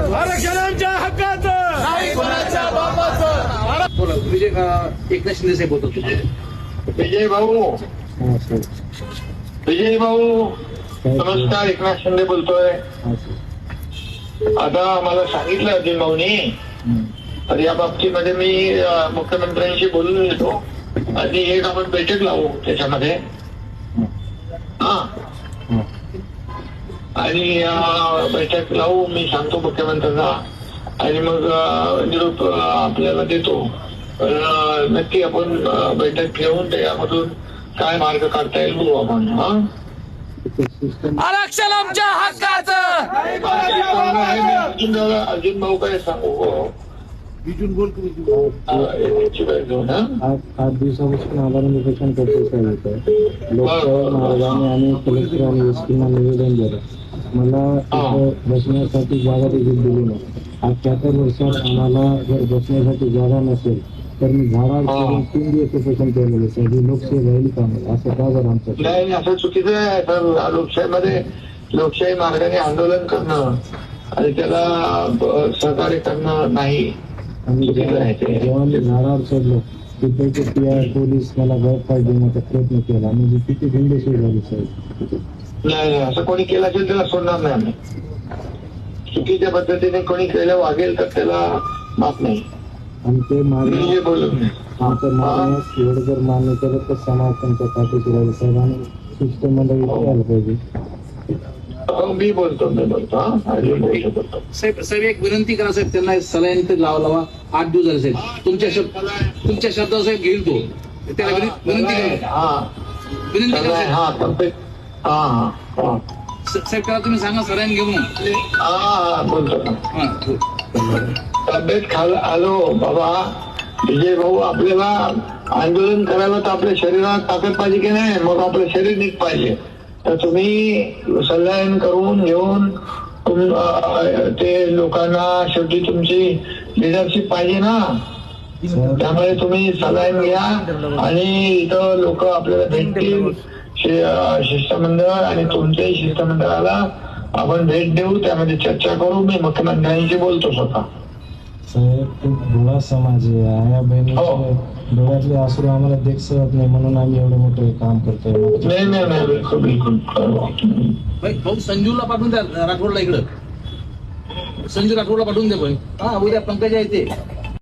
आरक्षणाच्या हक्काचं नाही कोणाच्या बापाचं. बोला विजय एकनाथ शिंदे साहेब बोलतो. विजय भाऊ नमस्कार. एकनाथ शिंदे बोलतोय. आता मला सांगितलं अजय भाऊनी, तर या बाबतीमध्ये मी मुख्यमंत्र्यांशी बोलून येतो आणि एक आपण बैठक लावू त्याच्यामध्ये. हा आणि बैठक लावू, मी सांगतो मुख्यमंत्र्यांना आणि मग निरोप आपल्याला देतो. नक्की आपण बैठक घेऊन त्यामधून काय मार्ग काढता येईल बघू आपण. आरक्षण आमच्या हक्काचं. अर्जुन भाऊ काय सांगू. 8 दिवसापासून आभार निवेदन करतो साहेब. लोकसेवा मार्गाने आणि कलेक्टर आणि एसपीना निवेदन दिलं. मला बसण्यासाठी जागा देखील दिली नाही. आज 74 वर्षात आम्हाला जर बसण्यासाठी जागा नसेल तर मी झाडावर 3 दिवस उपोषण केलेलं साहेब. ही लोकशाही राहील का नाही असं का बरं आमचं. नाही, असं चुकीचं आहे सर. लोकशाहीमध्ये लोकशाही मार्गाने आंदोलन करणं आणि त्याला सहकार्य करणं नाही. जेव्हा मी झाडावर चढलो तिथे PI पोलीस मला गैरफायदा देण्याचा प्रयत्न केला. म्हणजे किती गुंडेशी झाली साहेब. नाही, असं कोणी केलं असेल त्याला सोडणार नाही आम्ही. चुकीच्या पद्धतीने कोणी केलं वागेल तर त्याला माफ नाही. आणि ते मागणी बोलून आमचं मागण्यास एवढं जर मान्य केलं तर समाज त्यांच्या पाठीशी राहील साहेब. आणि शिष्टमंडळी करायला पाहिजे. मी बोलतो साहेब एक विनंती करा साहेब, त्यांना सलाईन तर लावा. 8 दिवस झाले साहेब. तुमच्या शब्दावर साहेब घेईल तो. त्याला विनंती करा. साहेब करा, तुम्ही सांगा सलाईन घेऊन. बोलतो तब्येत आलो बाबा. विजय भाऊ, आपल्याला आंदोलन करायला तर आपल्या शरीरात ताकद पाहिजे की नाही. मग आपलं शरीर नीट पाहिजे. तर तुम्ही सलाईन करून घेऊन ते लोकांना, शेवटी तुमची लिडरशिप पाहिजे ना. त्यामुळे तुम्ही सलाईन घ्या आणि इथं लोक आपल्याला भेटतील. शिष्टमंडळ आणि तुमच्याही शिष्टमंडळाला आपण भेट देऊ, त्यामध्ये चर्चा करू. मी मुख्यमंत्र्यांशी बोलतो स्वतः. साहेब खूप भोळा समाज आहे. आया बहिणीचे डोळ्यातले अश्रू आम्हाला देखसत नाही म्हणून आम्ही एवढं मोठं काम करतोय. नाही, बिलकुल. भाऊ संजूला पाठवून द्या राठोडला. इकडं संजू राठोडला पाठवून द्या. पण उद्या पंकजा येते.